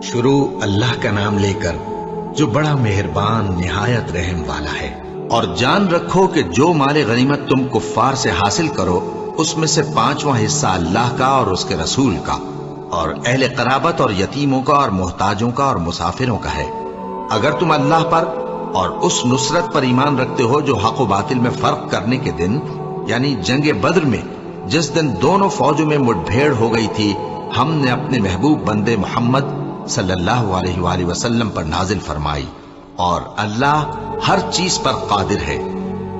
شروع اللہ کا نام لے کر جو بڑا مہربان نہایت رحم والا ہے۔ اور جان رکھو کہ جو مال غنیمت تم کفار سے حاصل کرو اس میں سے 5واں حصہ اللہ کا اور اس کے رسول کا اور اہل قرابت اور یتیموں کا اور محتاجوں کا اور مسافروں کا ہے۔ اگر تم اللہ پر اور اس نصرت پر ایمان رکھتے ہو جو حق و باطل میں فرق کرنے کے دن یعنی جنگ بدر میں جس دن دونوں فوجوں میں مٹ بھیڑ ہو گئی تھی ہم نے اپنے محبوب بندے محمد صلی اللہ علیہ وآلہ وسلم پر نازل فرمائی، اور اللہ ہر چیز پر قادر ہے۔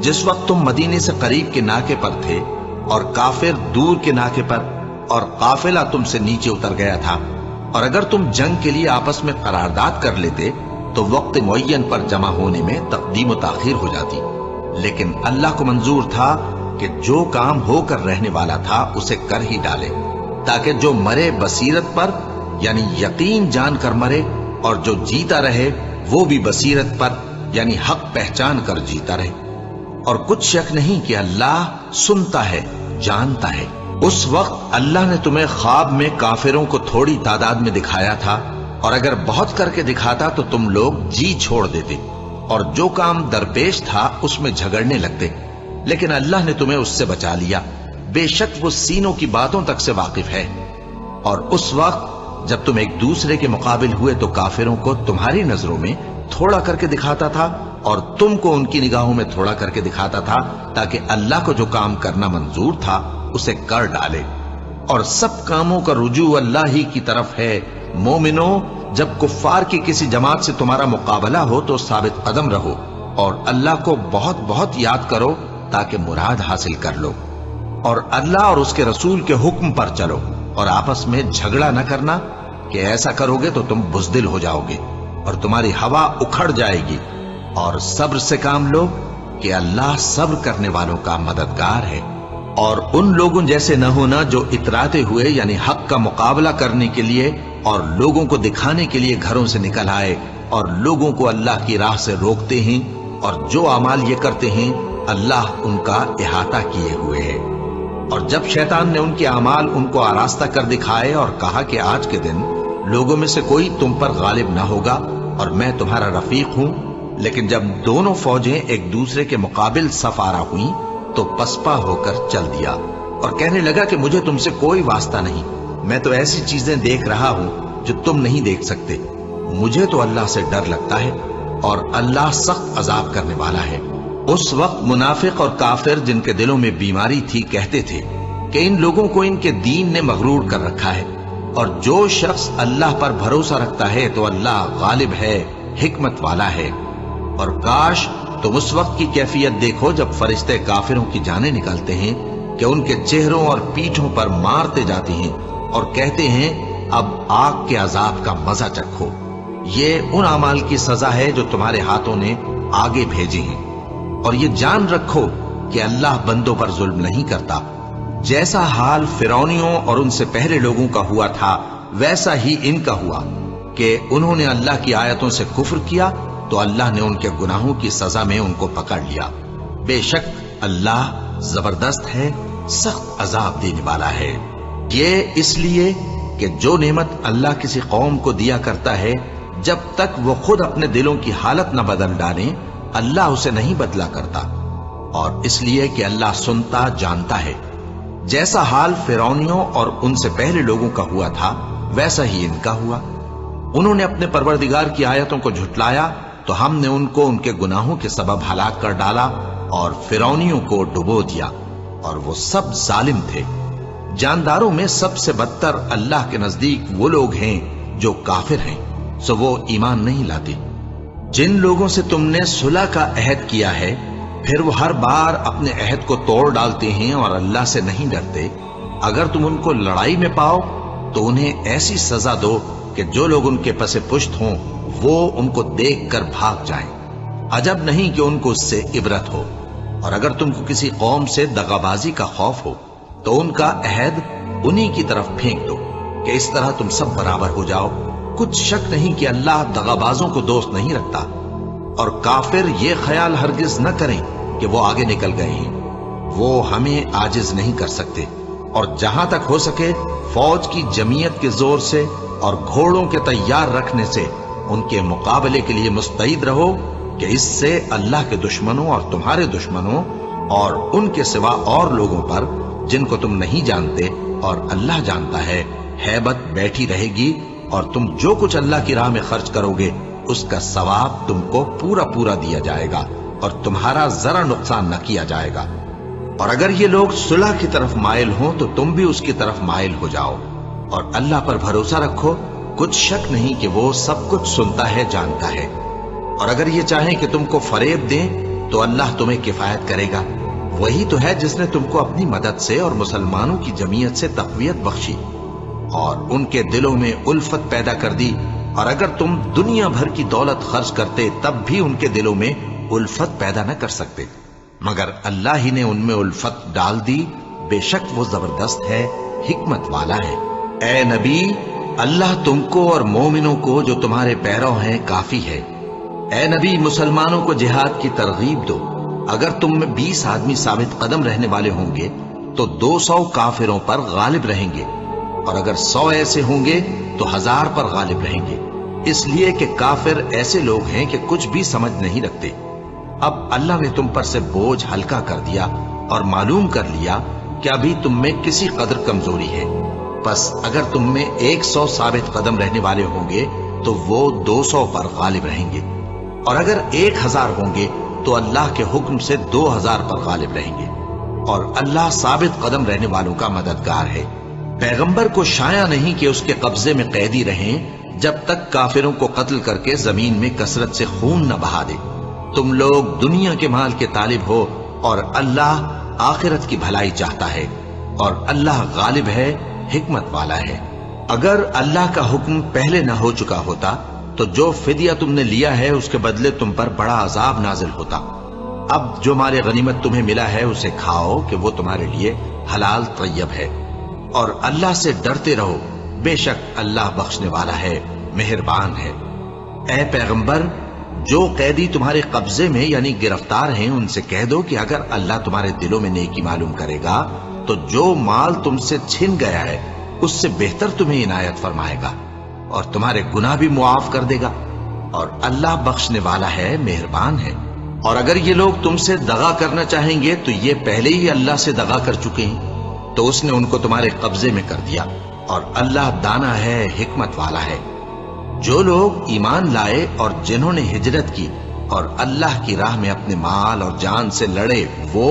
جس وقت تم مدینے سے قریب کے ناکے پر تھے اور کافر دور کے ناکے پر اور قافلہ تم سے نیچے اتر گیا تھا، اور اگر تم جنگ کے لیے آپس میں قرارداد کر لیتے تو وقت معین پر جمع ہونے میں تقدیم و تاخیر ہو جاتی، لیکن اللہ کو منظور تھا کہ جو کام ہو کر رہنے والا تھا اسے کر ہی ڈالے، تاکہ جو مرے بصیرت پر یعنی یقین جان کر مرے، اور جو جیتا رہے وہ بھی بصیرت پر یعنی حق پہچان کر جیتا رہے۔ اور کچھ شک نہیں کہ اللہ سنتا ہے، جانتا ہے۔ اس وقت اللہ نے تمہیں خواب میں کافروں کو تھوڑی تعداد میں دکھایا تھا، اور اگر بہت کر کے دکھاتا تو تم لوگ جی چھوڑ دیتے اور جو کام درپیش تھا اس میں جھگڑنے لگتے، لیکن اللہ نے تمہیں اس سے بچا لیا، بے شک وہ سینوں کی باتوں تک سے واقف ہے۔ اور اس وقت جب تم ایک دوسرے کے مقابل ہوئے تو کافروں کو تمہاری نظروں میں تھوڑا کر کے دکھاتا تھا اور تم کو ان کی نگاہوں میں تھوڑا کر کے دکھاتا تھا، تاکہ اللہ کو جو کام کرنا منظور تھا اسے کر ڈالے۔ اور سب کاموں کا رجوع اللہ ہی کی طرف ہے۔ مومنو، جب کفار کی کسی جماعت سے تمہارا مقابلہ ہو تو ثابت قدم رہو اور اللہ کو بہت بہت یاد کرو تاکہ مراد حاصل کر لو، اور اللہ اور اس کے رسول کے حکم پر چلو، اور آپس میں جھگڑا نہ کرنا کہ ایسا کرو گے تو تم بزدل ہو جاؤ گے اور تمہاری ہوا اکھڑ جائے گی، اور صبر سے کام لو کہ اللہ صبر کرنے والوں کا مددگار ہے۔ اور ان لوگوں جیسے نہ ہونا جو اتراتے ہوئے یعنی حق کا مقابلہ کرنے کے لیے اور لوگوں کو دکھانے کے لیے گھروں سے نکل آئے اور لوگوں کو اللہ کی راہ سے روکتے ہیں، اور جو اعمال یہ کرتے ہیں اللہ ان کا احاطہ کیے ہوئے ہے۔ اور جب شیطان نے ان کے اعمال ان کو آراستہ کر دکھائے اور کہا کہ آج کے دن لوگوں میں سے کوئی تم پر غالب نہ ہوگا اور میں تمہارا رفیق ہوں، لیکن جب دونوں فوجیں ایک دوسرے کے مقابل صف آرا ہوئیں تو پسپا ہو کر چل دیا اور کہنے لگا کہ مجھے تم سے کوئی واسطہ نہیں، میں تو ایسی چیزیں دیکھ رہا ہوں جو تم نہیں دیکھ سکتے۔ مجھے تو اللہ سے ڈر لگتا ہے اور اللہ سخت عذاب کرنے والا ہے۔ اس وقت منافق اور کافر جن کے دلوں میں بیماری تھی کہتے تھے کہ ان لوگوں کو ان کے دین نے مغرور کر رکھا ہے، اور جو شخص اللہ پر بھروسہ رکھتا ہے تو اللہ غالب ہے، حکمت والا ہے۔ اور کاش تم اس وقت کی کیفیت دیکھو جب فرشتے کافروں کی جانیں نکالتے ہیں کہ ان کے چہروں اور پیٹھوں پر مارتے جاتے ہیں اور کہتے ہیں اب آگ کے عذاب کا مزہ چکھو، یہ ان اعمال کی سزا ہے جو تمہارے ہاتھوں نے آگے بھیجے ہیں۔ اور یہ جان رکھو کہ اللہ بندوں پر ظلم نہیں کرتا۔ جیسا حال فرعونیوں اور ان سے پہلے لوگوں کا ہوا تھا ویسا ہی ان کا ہوا کہ انہوں نے اللہ کی آیتوں سے کفر کیا تو اللہ نے ان کے گناہوں کی سزا میں ان کو پکڑ لیا۔ بے شک اللہ زبردست ہے، سخت عذاب دینے والا ہے۔ یہ اس لیے کہ جو نعمت اللہ کسی قوم کو دیا کرتا ہے جب تک وہ خود اپنے دلوں کی حالت نہ بدل ڈالیں اللہ اسے نہیں بدلا کرتا، اور اس لیے کہ اللہ سنتا جانتا ہے۔ جیسا حال فرعونیوں اور ان سے پہلے لوگوں کا ہوا تھا ویسا ہی ان کا ہوا۔ انہوں نے اپنے پروردگار کی آیتوں کو جھٹلایا تو ہم نے ان کو ان کے گناہوں کے سبب ہلاک کر ڈالا اور فرعونیوں کو ڈبو دیا، اور وہ سب ظالم تھے۔ جانداروں میں سب سے بدتر اللہ کے نزدیک وہ لوگ ہیں جو کافر ہیں، سو وہ ایمان نہیں لاتے۔ جن لوگوں سے تم نے صلح کا عہد کیا ہے پھر وہ ہر بار اپنے عہد کو توڑ ڈالتے ہیں اور اللہ سے نہیں ڈرتے، اگر تم ان کو لڑائی میں پاؤ تو انہیں ایسی سزا دو کہ جو لوگ ان کے پس پشت ہوں وہ ان کو دیکھ کر بھاگ جائیں، عجب نہیں کہ ان کو اس سے عبرت ہو۔ اور اگر تم کو کسی قوم سے دغابازی کا خوف ہو تو ان کا عہد انہی کی طرف پھینک دو کہ اس طرح تم سب برابر ہو جاؤ۔ کچھ شک نہیں کہ اللہ دغابازوں کو دوست نہیں رکھتا، اور کافر یہ خیال ہرگز نہ کریں کہ وہ آگے نکل گئے ہیں، وہ ہمیں عاجز نہیں کر سکتے۔ اور جہاں تک ہو سکے فوج کی جمعیت کے زور سے اور گھوڑوں کے تیار رکھنے سے ان کے مقابلے کے لیے مستعد رہو کہ اس سے اللہ کے دشمنوں اور تمہارے دشمنوں اور ان کے سوا اور لوگوں پر جن کو تم نہیں جانتے اور اللہ جانتا ہے ہیبت بیٹھی رہے گی، اور تم جو کچھ اللہ کی راہ میں خرچ کرو گے اس کا ثواب تم کو پورا پورا دیا جائے گا اور تمہارا ذرا نقصان نہ کیا جائے گا۔ اور اگر یہ لوگ صلح کی طرف مائل ہوں تو تم بھی اس کی طرف مائل ہو جاؤ، اور اللہ پر بھروسہ رکھو، کچھ شک نہیں کہ وہ سب کچھ سنتا ہے، جانتا ہے۔ اور اگر یہ چاہیں کہ تم کو فریب دیں تو اللہ تمہیں کفایت کرے گا، وہی تو ہے جس نے تم کو اپنی مدد سے اور مسلمانوں کی جمعیت سے تقویت بخشی اور ان کے دلوں میں الفت پیدا کر دی، اور اگر تم دنیا بھر کی دولت خرچ کرتے تب بھی ان کے دلوں میں الفت پیدا نہ کر سکتے، مگر اللہ ہی نے ان میں الفت ڈال دی، بے شک وہ زبردست ہے، حکمت والا ہے۔ اے نبی، اللہ تم کو اور مومنوں کو جو تمہارے پیرو ہیں کافی ہے۔ اے نبی، مسلمانوں کو جہاد کی ترغیب دو، اگر تم میں 20 آدمی ثابت قدم رہنے والے ہوں گے تو 200 کافروں پر غالب رہیں گے، اور اگر 100 ایسے ہوں گے تو 1000 پر غالب رہیں گے، اس لیے کہ کافر ایسے لوگ ہیں کہ کچھ بھی سمجھ نہیں رکھتے۔ اب اللہ نے تم پر سے بوجھ ہلکا کر دیا اور معلوم کر لیا کہ ابھی تم میں کسی قدر کمزوری ہے، پس اگر تم میں 100 ثابت قدم رہنے والے ہوں گے تو وہ 200 پر غالب رہیں گے، اور اگر 1000 ہوں گے تو اللہ کے حکم سے 2000 پر غالب رہیں گے، اور اللہ ثابت قدم رہنے والوں کا مددگار ہے۔ پیغمبر کو شایع نہیں کہ اس کے قبضے میں قیدی رہیں جب تک کافروں کو قتل کر کے زمین میں کثرت سے خون نہ بہا دے۔ تم لوگ دنیا کے مال کے طالب ہو اور اللہ آخرت کی بھلائی چاہتا ہے، اور اللہ غالب ہے، حکمت والا ہے۔ اگر اللہ کا حکم پہلے نہ ہو چکا ہوتا تو جو فدیہ تم نے لیا ہے اس کے بدلے تم پر بڑا عذاب نازل ہوتا۔ اب جو مال غنیمت تمہیں ملا ہے اسے کھاؤ کہ وہ تمہارے لیے حلال طیب ہے، اور اللہ سے ڈرتے رہو، بے شک اللہ بخشنے والا ہے، مہربان ہے۔ اے پیغمبر، جو قیدی تمہارے قبضے میں یعنی گرفتار ہیں ان سے کہہ دو کہ اگر اللہ تمہارے دلوں میں نیکی معلوم کرے گا تو جو مال تم سے چھن گیا ہے اس سے بہتر تمہیں عنایت فرمائے گا، اور تمہارے گناہ بھی معاف کر دے گا، اور اللہ بخشنے والا ہے، مہربان ہے۔ اور اگر یہ لوگ تم سے دغا کرنا چاہیں گے تو یہ پہلے ہی اللہ سے دغا کر چکے ہیں، تو اس نے ان کو تمہارے قبضے میں کر دیا، اور اللہ دانا ہے، حکمت والا ہے۔ جو لوگ ایمان لائے اور جنہوں نے ہجرت کی اور اللہ کی راہ میں اپنے مال اور جان سے لڑے، وہ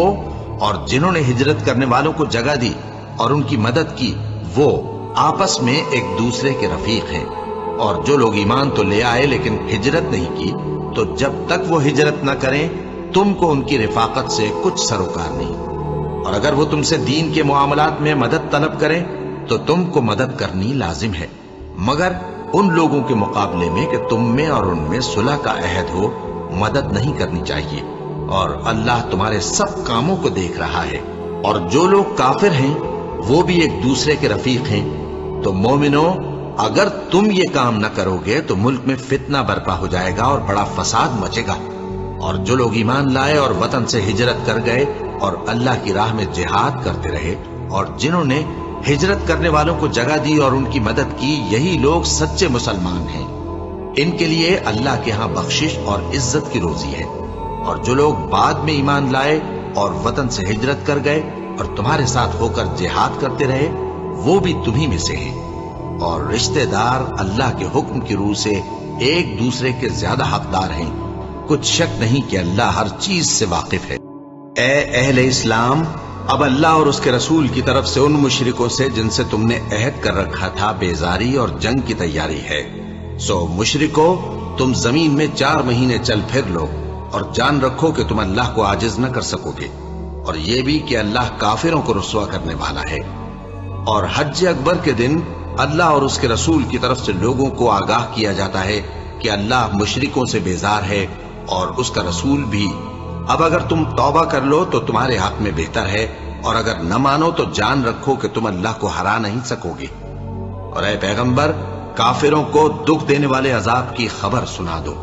اور جنہوں نے ہجرت کرنے والوں کو جگہ دی اور ان کی مدد کی، وہ آپس میں ایک دوسرے کے رفیق ہیں۔ اور جو لوگ ایمان تو لے آئے لیکن ہجرت نہیں کی، تو جب تک وہ ہجرت نہ کریں تم کو ان کی رفاقت سے کچھ سروکار نہیں، اور اگر وہ تم سے دین کے معاملات میں مدد طلب کریں تو تم کو مدد کرنی لازم ہے، مگر ان لوگوں کے مقابلے میں کہ تم میں اور ان میں صلح کا عہد ہو مدد نہیں کرنی چاہیے، اور اللہ تمہارے سب کاموں کو دیکھ رہا ہے۔ اور جو لوگ کافر ہیں وہ بھی ایک دوسرے کے رفیق ہیں۔ تو مومنو، اگر تم یہ کام نہ کرو گے تو ملک میں فتنہ برپا ہو جائے گا اور بڑا فساد مچے گا۔ اور جو لوگ ایمان لائے اور وطن سے ہجرت کر گئے اور اللہ کی راہ میں جہاد کرتے رہے، اور جنہوں نے ہجرت کرنے والوں کو جگہ دی اور ان کی مدد کی، یہی لوگ سچے مسلمان ہیں۔ ان کے لیے اللہ کے ہاں بخشش اور عزت کی روزی ہے۔ اور جو لوگ بعد میں ایمان لائے اور وطن سے ہجرت کر گئے اور تمہارے ساتھ ہو کر جہاد کرتے رہے، وہ بھی تمہیں میں سے ہیں، اور رشتہ دار اللہ کے حکم کی روح سے ایک دوسرے کے زیادہ حقدار ہیں۔ کچھ شک نہیں کہ اللہ ہر چیز سے واقف ہے۔ اے اہل اسلام، اب اللہ اور اس کے رسول کی طرف سے ان مشرکوں سے جن سے تم نے عہد کر رکھا تھا بیزاری اور جنگ کی تیاری ہے۔ سو مشرکو، تم زمین میں 4 مہینے چل پھر لو، اور جان رکھو کہ تم اللہ کو عاجز نہ کر سکو گے، اور یہ بھی کہ اللہ کافروں کو رسوا کرنے والا ہے۔ اور حج اکبر کے دن اللہ اور اس کے رسول کی طرف سے لوگوں کو آگاہ کیا جاتا ہے کہ اللہ مشرکوں سے بیزار ہے اور اس کا رسول بھی۔ اب اگر تم توبہ کر لو تو تمہارے حق میں بہتر ہے، اور اگر نہ مانو تو جان رکھو کہ تم اللہ کو ہرا نہیں سکو گے۔ اور اے پیغمبر، کافروں کو دکھ دینے والے عذاب کی خبر سنا دو۔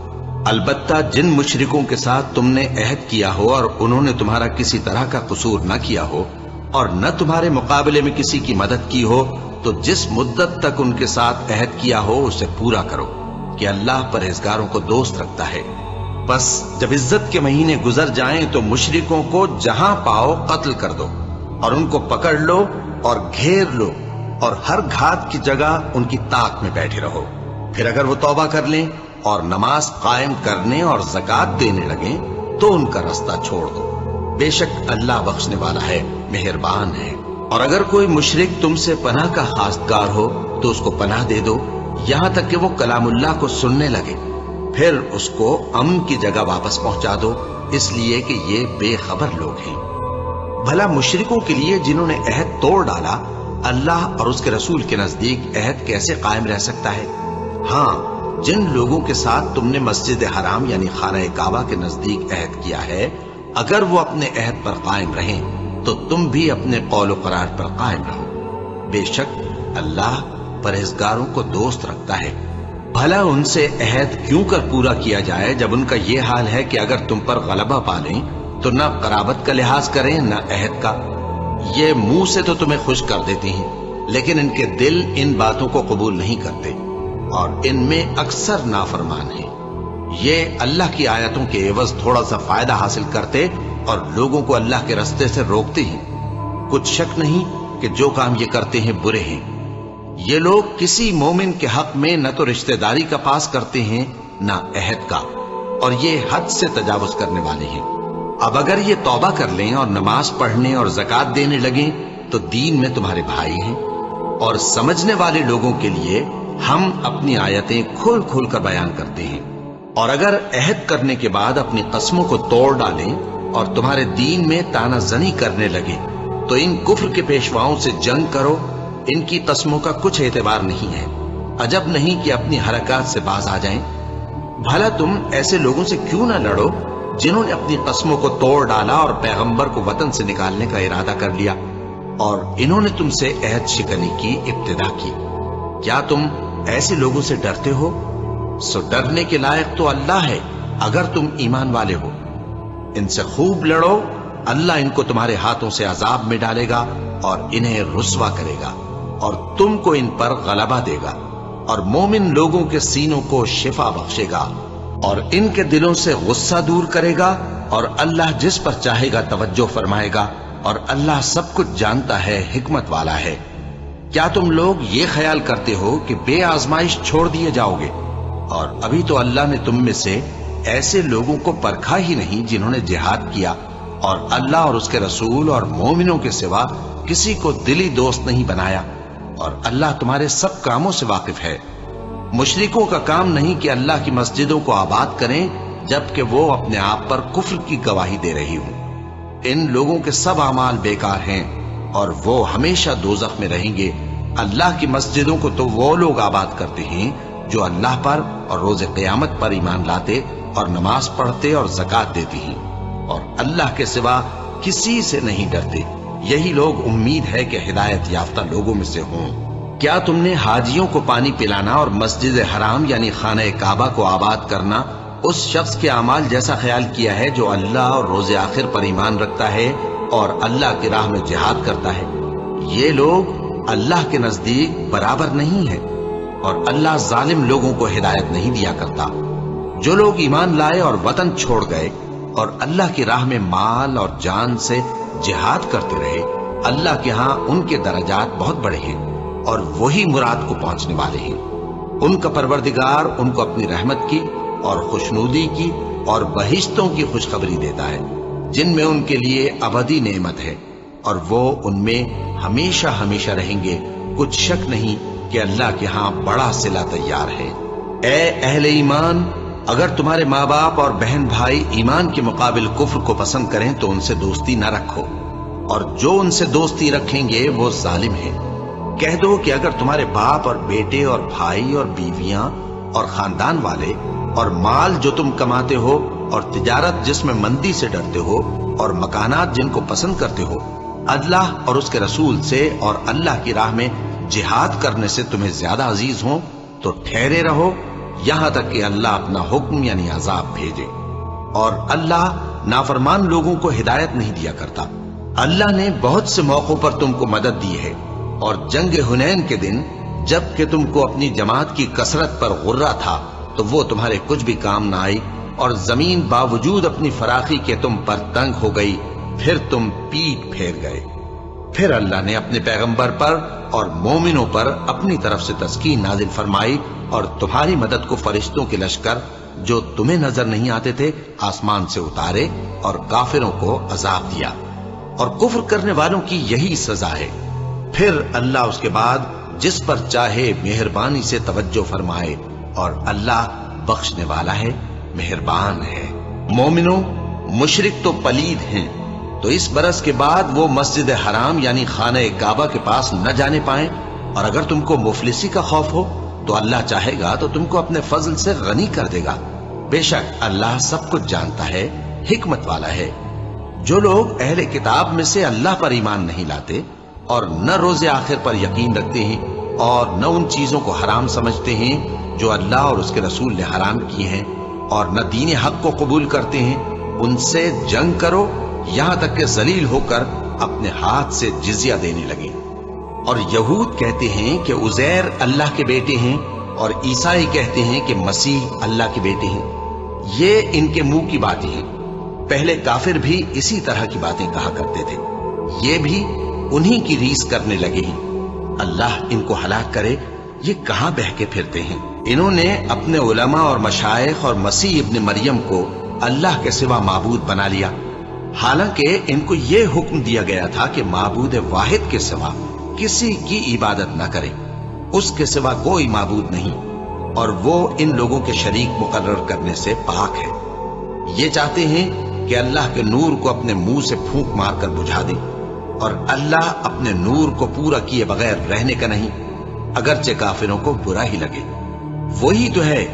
البتہ جن مشرکوں کے ساتھ تم نے عہد کیا ہو اور انہوں نے تمہارا کسی طرح کا قصور نہ کیا ہو اور نہ تمہارے مقابلے میں کسی کی مدد کی ہو، تو تو جس مدت تک ان کے ساتھ عہد کیا ہو اسے پورا کرو کہ اللہ پرہیزگاروں کو دوست رکھتا ہے۔ بس جب عزت کے مہینے گزر جائیں تو مشرکوں کو جہاں پاؤ قتل کر دو اور ان کو پکڑ لو اور گھیر لو اور ہر گھات کی جگہ ان کی طاق میں بیٹھے رہو۔ پھر اگر وہ توبہ کر لیں اور نماز قائم کرنے اور زکوٰۃ دینے لگیں تو ان کا رستہ چھوڑ دو، بے شک اللہ بخشنے والا ہے، مہربان ہے۔ اور اگر کوئی مشرک تم سے پناہ کا خواستگار ہو تو اس کو پناہ دے دو یہاں تک کہ وہ کلام اللہ کو سننے لگے، پھر اس کو امن کی جگہ واپس پہنچا دو، اس لیے کہ یہ بے خبر لوگ ہیں۔ بھلا مشرکوں کے لیے جنہوں نے عہد توڑ ڈالا اللہ اور اس کے رسول کے نزدیک عہد کیسے قائم رہ سکتا ہے؟ ہاں، جن لوگوں کے ساتھ تم نے مسجد حرام یعنی خانہ کعبہ کے نزدیک عہد کیا ہے، اگر وہ اپنے عہد پر قائم رہیں تو تم بھی اپنے قول و قرار پر قائم رہو، بے شک اللہ پرہیزگاروں کو دوست رکھتا ہے۔ بھلا ان سے عہد کیوں کر پورا کیا جائے جب ان کا یہ حال ہے کہ اگر تم پر غلبہ پالیں تو نہ قرابت کا لحاظ کریں نہ عہد کا۔ یہ منہ سے تو تمہیں خوش کر دیتی ہیں لیکن ان کے دل ان باتوں کو قبول نہیں کرتے اور ان میں اکثر نافرمان ہیں۔ یہ اللہ کی آیتوں کے عوض تھوڑا سا فائدہ حاصل کرتے اور لوگوں کو اللہ کے رستے سے روکتے ہیں۔ کچھ شک نہیں کہ جو کام یہ کرتے ہیں برے ہیں۔ یہ لوگ کسی مومن کے حق میں نہ تو رشتہ داری کا پاس کرتے ہیں نہ عہد کا، اور یہ حد سے تجاوز کرنے والے ہیں۔ اب اگر یہ توبہ کر لیں اور نماز پڑھنے اور زکوٰۃ دینے لگیں تو دین میں تمہارے بھائی ہیں، اور سمجھنے والے لوگوں کے لیے ہم اپنی آیتیں کھول کھول کر بیان کرتے ہیں۔ اور اگر عہد کرنے کے بعد اپنی قسموں کو توڑ ڈالیں اور تمہارے دین میں تانا زنی کرنے لگے تو ان کفر کے پیشواؤں سے جنگ کرو، ان کی قسموں کا کچھ اعتبار نہیں ہے، عجب نہیں کہ اپنی حرکات سے باز آ جائیں۔ بھلا تم ایسے لوگوں سے کیوں نہ لڑو جنہوں نے اپنی قسموں کو توڑ ڈالا اور پیغمبر کو وطن سے نکالنے کا ارادہ کر لیا، اور انہوں نے تم سے عہد شکنی کی ابتدا کی۔ کیا تم ایسے لوگوں سے ڈرتے ہو؟ سو ڈرنے کے لائق تو اللہ ہے اگر تم ایمان والے ہو۔ ان سے خوب لڑو، اللہ ان کو تمہارے ہاتھوں سے عذاب میں ڈالے گا اور انہیں رسوا کرے گا، اور تم کو ان پر غلبہ دے گا، اور مومن لوگوں کے سینوں کو شفا بخشے گا، اور ان کے دلوں سے غصہ دور کرے گا، اور اللہ جس پر چاہے گا توجہ فرمائے گا، اور اللہ سب کچھ جانتا ہے، حکمت والا ہے۔ کیا تم لوگ یہ خیال کرتے ہو کہ بے آزمائش چھوڑ دیے جاؤ گے؟ اور ابھی تو اللہ نے تم میں سے ایسے لوگوں کو پرکھا ہی نہیں جنہوں نے جہاد کیا، اور اللہ اور اس کے رسول اور مومنوں کے سوا کسی کو دلی دوست نہیں بنایا، اور اللہ تمہارے سب کاموں سے واقف ہے۔ مشرکوں کا کام نہیں کہ اللہ کی مسجدوں کو آباد کریں جبکہ وہ اپنے آپ پر کفر کی گواہی دے رہی ہوں۔ ان لوگوں کے سب اعمال بیکار ہیں اور وہ ہمیشہ دوزخ میں رہیں گے۔ اللہ کی مسجدوں کو تو وہ لوگ آباد کرتے ہیں جو اللہ پر اور روز قیامت پر ایمان لاتے اور نماز پڑھتے اور زکوٰۃ دیتے ہیں، اور اللہ کے سوا کسی سے نہیں ڈرتے۔ یہی لوگ امید ہے کہ ہدایت یافتہ لوگوں میں سے ہوں۔ کیا تم نے حاجیوں کو پانی پلانا اور مسجد حرام یعنی خانہ کعبہ کو آباد کرنا اس شخص کے اعمال جیسا خیال کیا ہے جو اللہ اور روز آخر پر ایمان رکھتا ہے اور اللہ کی راہ میں جہاد کرتا ہے؟ یہ لوگ اللہ کے نزدیک برابر نہیں ہیں، اور اللہ ظالم لوگوں کو ہدایت نہیں دیا کرتا۔ جو لوگ ایمان لائے اور وطن چھوڑ گئے اور اللہ کی راہ میں مال اور جان سے جہاد کرتے رہے، اللہ کے ہاں ان کے درجات بہت بڑے ہیں اور وہی مراد کو پہنچنے والے ہیں۔ ان کا پروردگار ان کو اپنی رحمت کی اور خوشنودی کی اور بہشتوں کی خوشخبری دیتا ہے جن میں ان کے لیے ابدی نعمت ہے، اور وہ ان میں ہمیشہ ہمیشہ رہیں گے۔ کچھ شک نہیں کہ اللہ کے ہاں بڑا صلہ تیار ہے۔ اے اہل ایمان، اگر تمہارے ماں باپ اور بہن بھائی ایمان کے مقابل کفر کو پسند کریں تو ان سے دوستی نہ رکھو، اور جو ان سے دوستی رکھیں گے وہ ظالم ہیں۔ کہہ دو کہ اگر تمہارے باپ اور بیٹے اور بھائی اور بیویاں اور خاندان والے اور مال جو تم کماتے ہو اور تجارت جس میں مندی سے ڈرتے ہو اور مکانات جن کو پسند کرتے ہو اللہ اور اس کے رسول سے اور اللہ کی راہ میں جہاد کرنے سے تمہیں زیادہ عزیز ہوں تو ٹھہرے رہو یہاں تک کہ اللہ اپنا حکم یعنی عذاب بھیجے۔ اور اللہ نافرمان لوگوں کو ہدایت نہیں دیا کرتا۔ اللہ نے بہت سے موقعوں پر تم کو مدد دی ہے، اور جنگ حنین کے دن جب کہ تم کو اپنی جماعت کی کثرت پر غرہ تھا تو وہ تمہارے کچھ بھی کام نہ آئی، اور زمین باوجود اپنی فراخی کے تم پر تنگ ہو گئی، پھر تم پیٹ پھیر گئے۔ پھر اللہ نے اپنے پیغمبر پر اور مومنوں پر اپنی طرف سے تسکین نازل فرمائی، اور تمہاری مدد کو فرشتوں کے لشکر جو تمہیں نظر نہیں آتے تھے آسمان سے اتارے، اور کافروں کو عذاب دیا، اور کفر کرنے والوں کی یہی سزا ہے۔ پھر اللہ اس کے بعد جس پر چاہے مہربانی سے توجہ فرمائے، اور اللہ بخشنے والا ہے، مہربان ہے۔ مومنوں، مشرک تو پلید ہیں، تو اس برس کے بعد وہ مسجد حرام یعنی خانہ کعبہ کے پاس نہ جانے پائیں، اور اگر تم کو مفلسی کا خوف ہو تو اللہ چاہے گا تو تم کو اپنے فضل سے غنی کر دے گا۔ بے شک اللہ سب کچھ جانتا ہے، حکمت والا ہے۔ جو لوگ اہل کتاب میں سے اللہ پر ایمان نہیں لاتے اور نہ روز آخر پر یقین رکھتے ہیں اور نہ ان چیزوں کو حرام سمجھتے ہیں جو اللہ اور اس کے رسول نے حرام کیے ہیں، اور نہ دین حق کو قبول کرتے ہیں، ان سے جنگ کرو یہاں تک کہ ذلیل ہو کر اپنے ہاتھ سے جزیہ دینے لگے۔ اور یہود کہتے ہیں کہ عزیر اللہ کے بیٹے ہیں، اور عیسائی کہتے ہیں کہ مسیح اللہ کے بیٹے ہیں۔ یہ ان کے منہ کی باتیں ہیں، پہلے کافر بھی اسی طرح کی باتیں کہا کرتے تھے، یہ بھی انہی کی ریس کرنے لگے ہیں۔ اللہ ان کو ہلاک کرے، یہ کہاں بہہ کے پھرتے ہیں۔ انہوں نے اپنے علماء اور مشائخ اور مسیح ابن مریم کو اللہ کے سوا معبود بنا لیا، حالانکہ ان کو یہ حکم دیا گیا تھا کہ معبود واحد کے سوا کسی کی عبادت نہ کرے، اس کے سوا کوئی معبود نہیں، اور وہ ان لوگوں کے شریک مقرر کرنے سے پاک ہے۔ یہ چاہتے ہیں کہ اللہ کے نور کو اپنے منہ سے پھونک مار کر بجھا دے، اور اللہ اپنے نور کو پورا کیے بغیر رہنے کا نہیں، اگرچہ کافروں کو برا ہی لگے۔ وہی تو ہے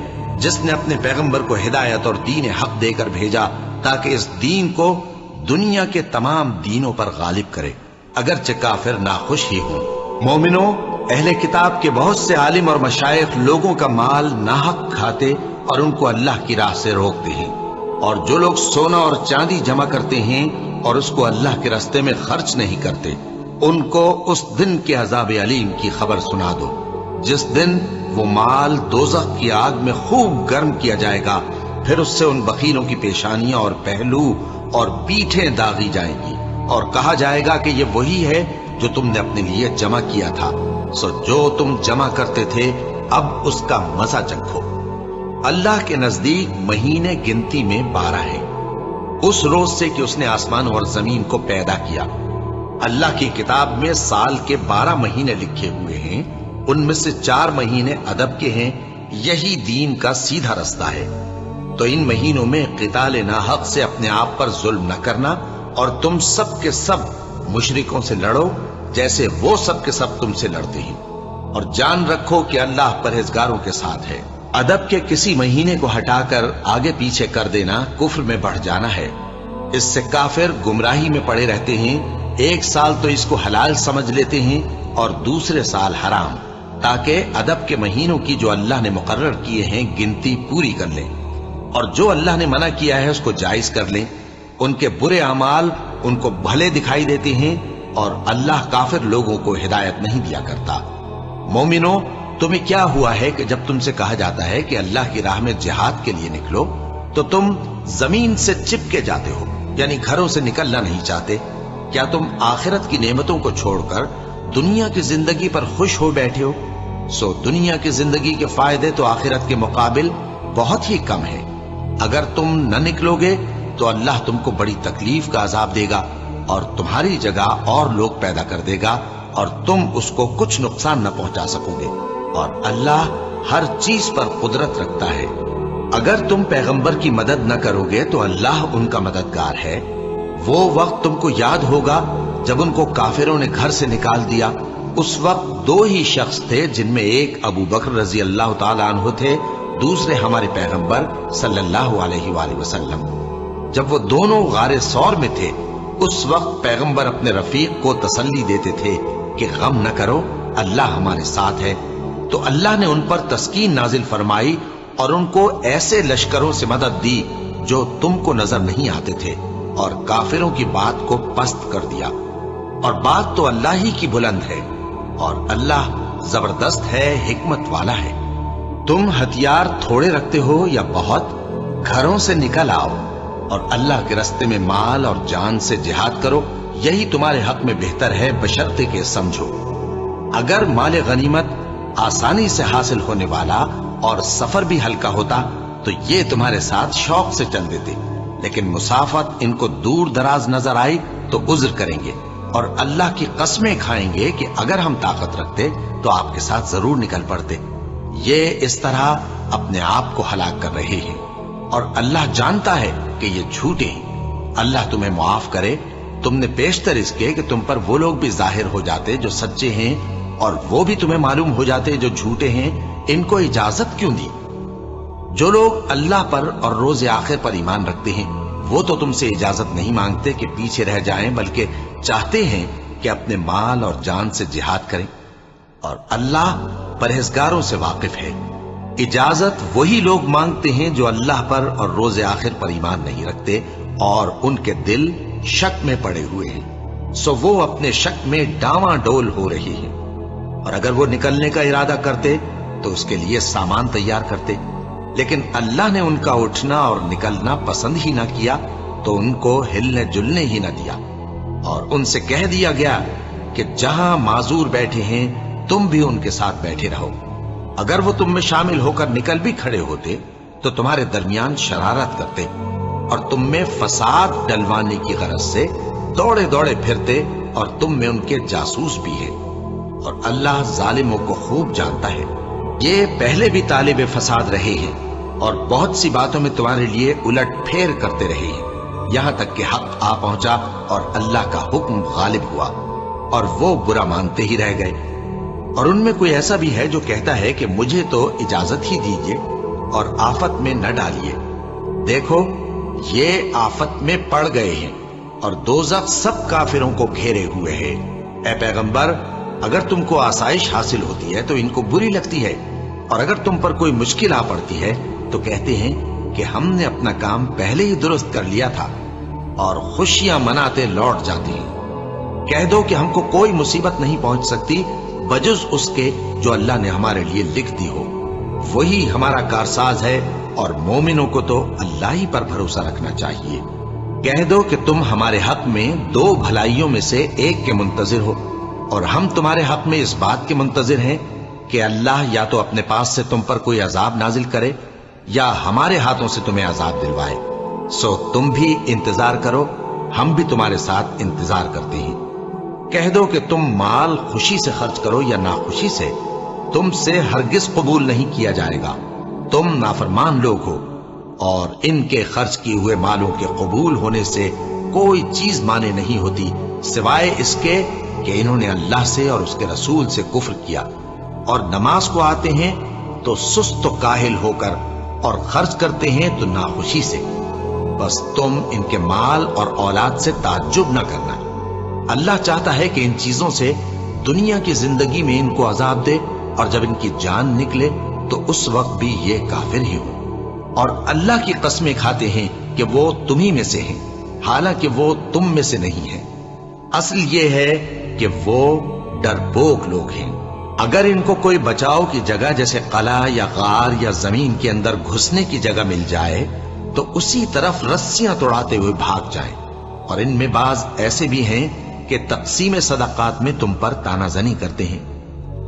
جس نے اپنے پیغمبر کو ہدایت اور دین حق دے کر بھیجا تاکہ اس دین کو دنیا کے تمام دینوں پر غالب کرے، اگرچہ کافر ناخوش ہی ہوں۔ مومنوں، اہل کتاب کے بہت سے عالم اور مشائخ لوگوں کا مال ناحق کھاتے اور ان کو اللہ کی راہ سے روکتے ہیں، اور جو لوگ سونا اور چاندی جمع کرتے ہیں اور اس کو اللہ کے راستے میں خرچ نہیں کرتے، ان کو اس دن کے عذاب علیم کی خبر سنا دو، جس دن وہ مال دوزخ کی آگ میں خوب گرم کیا جائے گا، پھر اس سے ان بخیلوں کی پیشانیاں اور پہلو اور پیٹھیں داغی جائیں گی، اور کہا جائے گا کہ یہ وہی ہے جو تم نے اپنے لیے جمع کیا تھا، سو جو تم جمع کرتے تھے اب اس کا مزہ چکھو۔ اللہ کے نزدیک مہینے گنتی میں 12 ہیں، اس روز سے کہ اس نے آسمان اور زمین کو پیدا کیا۔ اللہ کی کتاب میں سال کے 12 مہینے لکھے ہوئے ہیں، ان میں سے 4 مہینے ادب کے ہیں، یہی دین کا سیدھا رستہ ہے۔ تو ان مہینوں میں قتال ناحق سے اپنے آپ پر ظلم نہ کرنا، اور تم سب کے سب مشرکوں سے لڑو جیسے وہ سب کے سب تم سے لڑتے ہیں، اور جان رکھو کہ اللہ پرہیزگاروں کے ساتھ ہے۔ ادب کے کسی مہینے کو ہٹا کر آگے پیچھے کر دینا کفر میں بڑھ جانا ہے، اس سے کافر گمراہی میں پڑے رہتے ہیں۔ ایک سال تو اس کو حلال سمجھ لیتے ہیں اور دوسرے سال حرام، تاکہ ادب کے مہینوں کی جو اللہ نے مقرر کیے ہیں گنتی پوری کر لیں، اور جو اللہ نے منع کیا ہے اس کو جائز کر لیں۔ ان کے برے اعمال ان کو بھلے دکھائی دیتے ہیں، اور اللہ کافر لوگوں کو ہدایت نہیں دیا کرتا۔ مومنوں، تمہیں کیا ہوا ہے کہ جب تم سے کہا جاتا ہے کہ اللہ کی راہ میں جہاد کے لیے نکلو تو تم زمین سے چپکے جاتے ہو، یعنی گھروں سے نکلنا نہیں چاہتے؟ کیا تم آخرت کی نعمتوں کو چھوڑ کر دنیا کی زندگی پر خوش ہو بیٹھے ہو؟ سو دنیا کی زندگی کے فائدے تو آخرت کے مقابل بہت ہی کم ہے۔ اگر تم نہ نکلو گے تو اللہ تم کو بڑی تکلیف کا عذاب دے گا، اور تمہاری جگہ اور لوگ پیدا کر دے گا، اور تم اس کو کچھ نقصان نہ پہنچا سکو گے، اور اللہ ہر چیز پر قدرت رکھتا ہے۔ اگر تم پیغمبر کی مدد نہ کرو گے تو اللہ ان کا مددگار ہے۔ وہ وقت تم کو یاد ہوگا جب ان کو کافروں نے گھر سے نکال دیا، اس وقت 2 ہی شخص تھے، جن میں ایک ابو بکر رضی اللہ تعالیٰ عنہ تھے، دوسرے ہمارے پیغمبر صلی اللہ علیہ وآلہ وسلم۔ جب وہ دونوں غار ثور میں تھے، اس وقت پیغمبر اپنے رفیق کو تسلی دیتے تھے کہ غم نہ کرو، اللہ ہمارے ساتھ ہے۔ تو اللہ نے ان پر تسکین نازل فرمائی اور ان کو ایسے لشکروں سے مدد دی جو تم کو نظر نہیں آتے تھے، اور کافروں کی بات کو پست کر دیا۔ اور بات تو اللہ ہی کی بلند ہے، اور اللہ زبردست ہے، حکمت والا ہے۔ تم ہتھیار تھوڑے رکھتے ہو یا بہت، گھروں سے نکل آؤ اور اللہ کے راستے میں مال اور جان سے جہاد کرو، یہی تمہارے حق میں بہتر ہے، بشرطے کہ سمجھو۔ اگر مال غنیمت آسانی سے حاصل ہونے والا اور سفر بھی ہلکا ہوتا تو یہ تمہارے ساتھ شوق سے چل دیتے، لیکن مسافت ان کو دور دراز نظر آئی تو عذر کریں گے اور اللہ کی قسمیں کھائیں گے کہ اگر ہم طاقت رکھتے تو آپ کے ساتھ ضرور نکل پڑتے۔ یہ اس طرح اپنے آپ کو ہلاک کر رہے ہیں اور اللہ جانتا ہے کہ یہ جھوٹے ہیں۔ اللہ تمہیں معاف کرے، تم نے پیشتر اس کے کہ تم پر وہ لوگ بھی ظاہر ہو جاتے جو سچے ہیں اور وہ بھی تمہیں معلوم ہو جاتے جو جھوٹے ہیں، ان کو اجازت کیوں دی؟ جو لوگ اللہ پر اور روز آخر پر ایمان رکھتے ہیں وہ تو تم سے اجازت نہیں مانگتے کہ پیچھے رہ جائیں، بلکہ چاہتے ہیں کہ اپنے مال اور جان سے جہاد کریں، اور اللہ پرہیزگاروں سے واقف ہے۔ اجازت وہی لوگ مانگتے ہیں جو اللہ پر اور روز آخر پر ایمان نہیں رکھتے اور ان کے دل شک میں پڑے ہوئے ہیں، سو وہ اپنے شک میں ڈاواں ڈول ہو رہی ہیں۔ اور اگر وہ نکلنے کا ارادہ کرتے تو اس کے لیے سامان تیار کرتے، لیکن اللہ نے ان کا اٹھنا اور نکلنا پسند ہی نہ کیا تو ان کو ہلنے جلنے ہی نہ دیا، اور ان سے کہہ دیا گیا کہ جہاں معذور بیٹھے ہیں تم بھی ان کے ساتھ بیٹھے رہو۔ اگر وہ تم میں شامل ہو کر نکل بھی کھڑے ہوتے تو تمہارے درمیان شرارت کرتے اور تم میں فساد ڈلوانے کی غرض سے دوڑے دوڑے پھرتے، اور تم میں ان کے جاسوس بھی ہیں، اور اللہ ظالموں کو خوب جانتا ہے۔ یہ پہلے بھی طالب فساد رہے ہیں اور بہت سی باتوں میں تمہارے لیے الٹ پھیر کرتے رہے ہیں، یہاں تک کہ حق آ پہنچا اور اللہ کا حکم غالب ہوا اور وہ برا مانتے ہی رہ گئے۔ اور ان میں کوئی ایسا بھی ہے جو کہتا ہے کہ مجھے تو اجازت ہی دیجیے اور آفت میں نہ ڈالیے۔ دیکھو یہ آفت میں پڑ گئے ہیں اور دوزخ سب کافروں کو گھیرے ہوئے ہے۔ اے پیغمبر، اگر تم کو آسائش حاصل ہوتی ہے تو ان کو بری لگتی ہے، اور اگر تم پر کوئی مشکل آ پڑتی ہے تو کہتے ہیں کہ ہم نے اپنا کام پہلے ہی درست کر لیا تھا، اور خوشیاں مناتے لوٹ جاتے ہیں۔ کہہ دو کہ ہم کو کوئی مصیبت نہیں پہنچ سکتی بجز اس کے جو اللہ نے ہمارے لیے لکھ دی ہو، وہی ہمارا کارساز ہے، اور مومنوں کو تو اللہ ہی پر بھروسہ رکھنا چاہیے۔ کہہ دو کہ تم ہمارے حق میں دو بھلائیوں میں سے ایک کے منتظر ہو، اور ہم تمہارے حق میں اس بات کے منتظر ہیں کہ اللہ یا تو اپنے پاس سے تم پر کوئی عذاب نازل کرے یا ہمارے ہاتھوں سے تمہیں عذاب دلوائے، سو تم بھی انتظار کرو، ہم بھی تمہارے ساتھ انتظار کرتے ہیں۔ کہہ دو کہ تم مال خوشی سے خرچ کرو یا ناخوشی سے، تم سے ہرگز قبول نہیں کیا جائے گا، تم نافرمان لوگ ہو، اور ان کے خرچ کیے ہوئے مالوں کے قبول ہونے سے کوئی چیز مانے نہیں ہوتی سوائے اس کے کہ انہوں نے اللہ سے اور اس کے رسول سے کفر کیا، اور نماز کو آتے ہیں تو سست و کاہل ہو کر، اور خرچ کرتے ہیں تو ناخوشی سے۔ بس تم ان کے مال اور اولاد سے تعجب نہ کرنا، اللہ چاہتا ہے کہ ان چیزوں سے دنیا کی زندگی میں ان کو عذاب دے، اور جب ان کی جان نکلے تو اس وقت بھی یہ کافر ہی ہو، اور اللہ کی قسمیں کھاتے ہیں کہ وہ تمہیں میں سے ہیں، حالانکہ وہ تم میں سے نہیں ہیں۔ اصل یہ ہے کہ وہ ڈرپوک لوگ ہیں۔ اگر ان کو کوئی بچاؤ کی جگہ جیسے قلعہ یا غار یا زمین کے اندر گھسنے کی جگہ مل جائے تو اسی طرف رسیاں توڑاتے ہوئے بھاگ جائیں، اور ان میں بعض ایسے بھی ہیں کہ تقسیم صدقات میں تم پر تانا زنی کرتے ہیں۔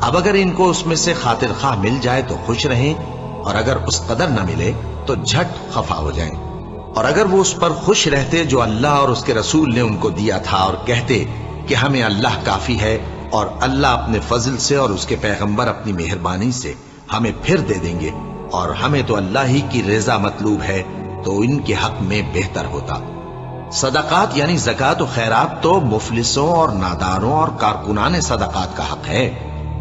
اب اگر ان کو اس میں سے خاطر خواہ مل جائے تو خوش رہیں، اور اگر اس قدر نہ ملے تو جھٹ خفا ہو جائیں، اور اگر وہ اس پر خوش رہتے جو اللہ اور اس کے رسول نے ان کو دیا تھا، اور کہتے کہ ہمیں اللہ کافی ہے اور اللہ اپنے فضل سے اور اس کے پیغمبر اپنی مہربانی سے ہمیں پھر دے دیں گے، اور ہمیں تو اللہ ہی کی رضا مطلوب ہے، تو ان کے حق میں بہتر ہوتا۔ صدقات یعنی زکوٰۃ و خیرات تو مفلسوں اور ناداروں اور کارکنان صدقات کا حق ہے،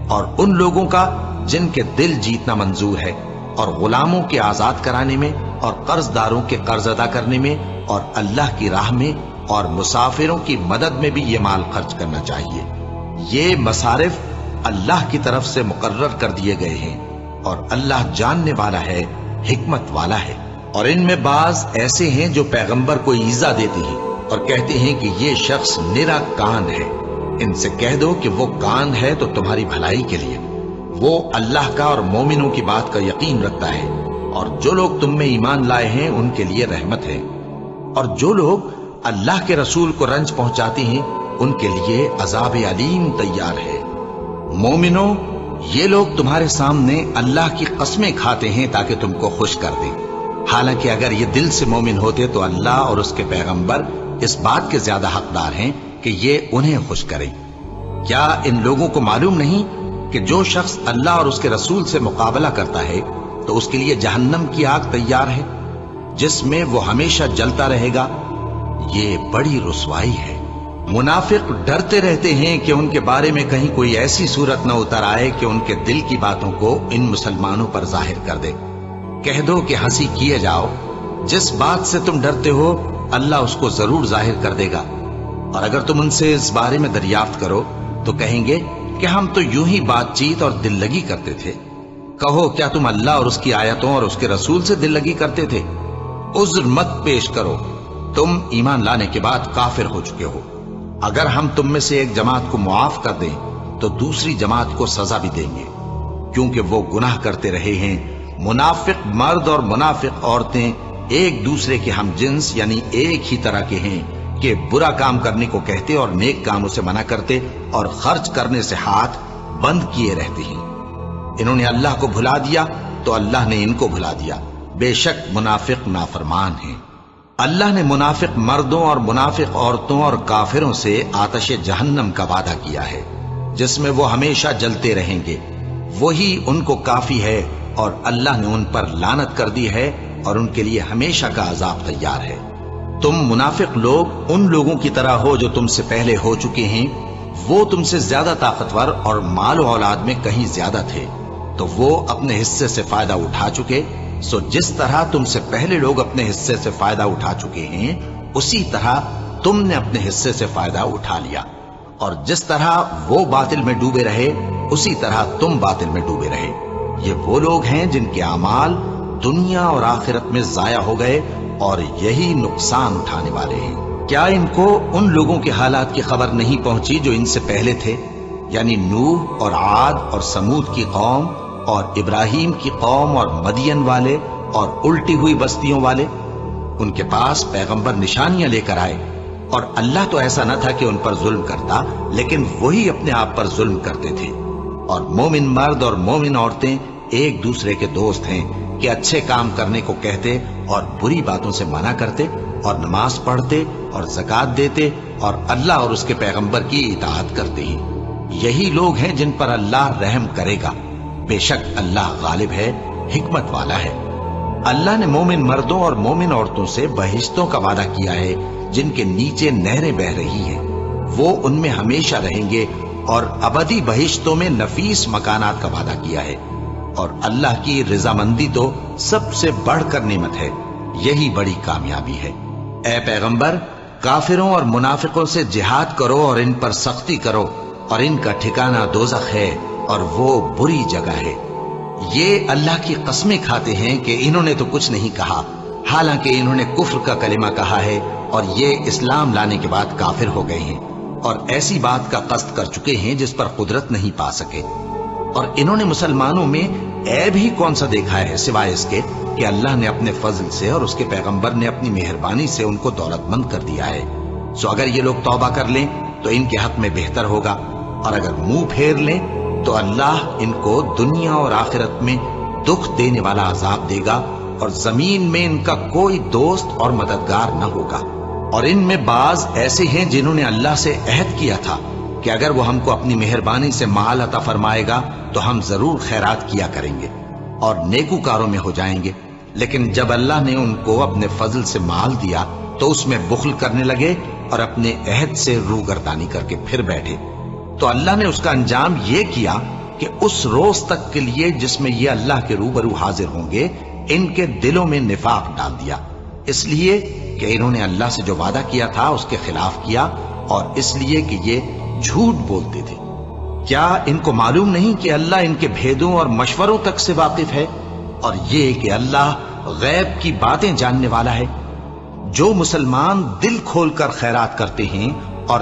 اور ان لوگوں کا جن کے دل جیتنا منظور ہے، اور غلاموں کے آزاد کرانے میں، اور قرض داروں کے قرض ادا کرنے میں، اور اللہ کی راہ میں، اور مسافروں کی مدد میں بھی یہ مال خرچ کرنا چاہیے۔ یہ مصارف اللہ کی طرف سے مقرر کر دیے گئے ہیں، اور اللہ جاننے والا ہے، حکمت والا ہے۔ اور ان میں بعض ایسے ہیں جو پیغمبر کو ایذا دیتے ہیں اور کہتے ہیں کہ یہ شخص نرا کان ہے، ان سے کہہ دو کہ وہ کان ہے تو تمہاری بھلائی کے لیے، وہ اللہ کا اور مومنوں کی بات کا یقین رکھتا ہے، اور جو لوگ تم میں ایمان لائے ہیں ان کے لیے رحمت ہے، اور جو لوگ اللہ کے رسول کو رنج پہنچاتے ہیں ان کے لیے عذاب علیم تیار ہے۔ مومنوں، یہ لوگ تمہارے سامنے اللہ کی قسمیں کھاتے ہیں تاکہ تم کو خوش کر دیں، حالانکہ اگر یہ دل سے مومن ہوتے تو اللہ اور اس کے پیغمبر اس بات کے زیادہ حقدار ہیں کہ یہ انہیں خوش کریں۔ کیا ان لوگوں کو معلوم نہیں کہ جو شخص اللہ اور اس کے رسول سے مقابلہ کرتا ہے تو اس کے لیے جہنم کی آگ تیار ہے جس میں وہ ہمیشہ جلتا رہے گا؟ یہ بڑی رسوائی ہے۔ منافق ڈرتے رہتے ہیں کہ ان کے بارے میں کہیں کوئی ایسی صورت نہ اتر آئے کہ ان کے دل کی باتوں کو ان مسلمانوں پر ظاہر کر دے۔ کہہ دو کہ ہنسی کیے جاؤ، جس بات سے تم ڈرتے ہو اللہ اس کو ضرور ظاہر کر دے گا، اور اگر تم ان سے اس بارے میں دریافت کرو تو کہیں گے کہ ہم تو یوں ہی بات چیت اور دل لگی کرتے تھے۔ کہو کیا تم اللہ اور اس کی آیتوں اور اس کے رسول سے دل لگی کرتے تھے؟ عذر مت پیش کرو، تم ایمان لانے کے بعد کافر ہو چکے ہو۔ اگر ہم تم میں سے ایک جماعت کو معاف کر دیں تو دوسری جماعت کو سزا بھی دیں گے، کیونکہ وہ گناہ کرتے رہے ہیں۔ منافق مرد اور منافق عورتیں ایک دوسرے کے ہم جنس یعنی ایک ہی طرح کے ہیں کہ برا کام کرنے کو کہتے اور نیک کاموں سے منع کرتے اور خرچ کرنے سے ہاتھ بند کیے رہتے ہیں۔ انہوں نے اللہ کو بھلا دیا تو اللہ نے ان کو بھلا دیا، بے شک منافق نافرمان ہیں۔ اللہ نے منافق مردوں اور منافق عورتوں اور کافروں سے آتش جہنم کا وعدہ کیا ہے جس میں وہ ہمیشہ جلتے رہیں گے، وہی ان کو کافی ہے، اور اللہ نے ان پر لعنت کر دی ہے اور ان کے لیے ہمیشہ کا عذاب تیار ہے۔ تم منافق لوگ ان لوگوں کی طرح ہو جو تم سے پہلے ہو چکے ہیں، وہ تم سے زیادہ طاقتور اور مال و اولاد میں کہیں زیادہ تھے، تو وہ اپنے حصے سے فائدہ اٹھا چکے، سو جس طرح تم سے پہلے لوگ اپنے حصے سے فائدہ اٹھا چکے ہیں اسی طرح تم نے اپنے حصے سے فائدہ اٹھا لیا، اور جس طرح وہ باطل میں ڈوبے رہے اسی طرح تم باطل میں ڈوبے رہے۔ یہ وہ لوگ ہیں جن کے اعمال دنیا اور آخرت میں ضائع ہو گئے اور یہی نقصان اٹھانے والے ہیں۔ کیا ان کو ان لوگوں کے حالات کی خبر نہیں پہنچی جو ان سے پہلے تھے، یعنی نوح اور عاد اور سمود کی قوم اور ابراہیم کی قوم اور مدین والے اور الٹی ہوئی بستیوں والے؟ ان کے پاس پیغمبر نشانیاں لے کر آئے، اور اللہ تو ایسا نہ تھا کہ ان پر ظلم کرتا، لیکن وہی اپنے آپ پر ظلم کرتے تھے۔ اور مومن مرد اور مومن عورتیں ایک دوسرے کے دوست ہیں کہ اچھے کام کرنے کو کہتے اور بری باتوں سے منع کرتے، اور نماز پڑھتے اور زکوٰۃ دیتے اور اللہ اور اس کے پیغمبر کی اطاعت کرتے ہیں۔ یہی لوگ ہیں جن پر اللہ رحم کرے گا، بے شک اللہ غالب ہے، حکمت والا ہے۔ اللہ نے مومن مردوں اور مومن عورتوں سے بہشتوں کا وعدہ کیا ہے جن کے نیچے نہریں بہ رہی ہیں، وہ ان میں ہمیشہ رہیں گے، اور ابدی بہشتوں میں نفیس مکانات کا وعدہ کیا ہے۔ اور اللہ کی رضامندی تو سب سے بڑھ کر نعمت ہے، یہی بڑی کامیابی ہے۔ اے پیغمبر، کافروں اور منافقوں سے جہاد کرو اور ان پر سختی کرو، اور ان کا ٹھکانہ دوزخ ہے اور وہ بری جگہ ہے۔ یہ اللہ کی قسمیں کھاتے ہیں کہ انہوں نے تو کچھ نہیں کہا، حالانکہ انہوں نے کفر کا کلمہ کہا ہے اور یہ اسلام لانے کے بعد کافر ہو گئے ہیں، اور ایسی بات کا قصد کر چکے ہیں جس پر قدرت نہیں پا سکے۔ اور انہوں نے مسلمانوں میں عیب ہی کون سا دیکھا ہے سوائے اس کے کہ اللہ نے اپنے فضل سے اور اس کے پیغمبر نے اپنی مہربانی سے ان کو دولت مند کر دیا ہے۔ سو اگر یہ لوگ توبہ کر لیں تو ان کے حق میں بہتر ہوگا، اور اگر منہ پھیر لیں تو اللہ ان کو دنیا اور آخرت میں دکھ دینے والا عذاب دے گا، اور زمین میں ان کا کوئی دوست اور مددگار نہ ہوگا۔ اور ان میں بعض ایسے ہیں جنہوں نے اللہ سے عہد کیا تھا کہ اگر وہ ہم کو اپنی مہربانی سے مال عطا فرمائے گا تو ہم ضرور خیرات کیا کریں گے اور نیکوکاروں میں ہو جائیں گے، لیکن جب اللہ نے ان کو اپنے فضل سے مال دیا تو اس میں بخل کرنے لگے اور اپنے عہد سے روگردانی کر کے پھر بیٹھے۔ تو اللہ نے اس کا انجام یہ کیا کہ اس روز تک کے لیے جس میں یہ اللہ کے روبرو حاضر ہوں گے ان کے دلوں میں نفاق ڈال دیا، اس لیے کہ انہوں نے اللہ سے جو وعدہ کیا تھا اس کے خلاف کیا، اور اس لیے کہ یہ جھوٹ بولتے تھے۔ کیا ان کو معلوم نہیں کہ اللہ ان کے بھیدوں اور مشوروں تک سے واقف ہے، اور یہ کہ اللہ غیب کی باتیں جاننے والا ہے؟ جو مسلمان دل کھول کر خیرات کرتے ہیں اور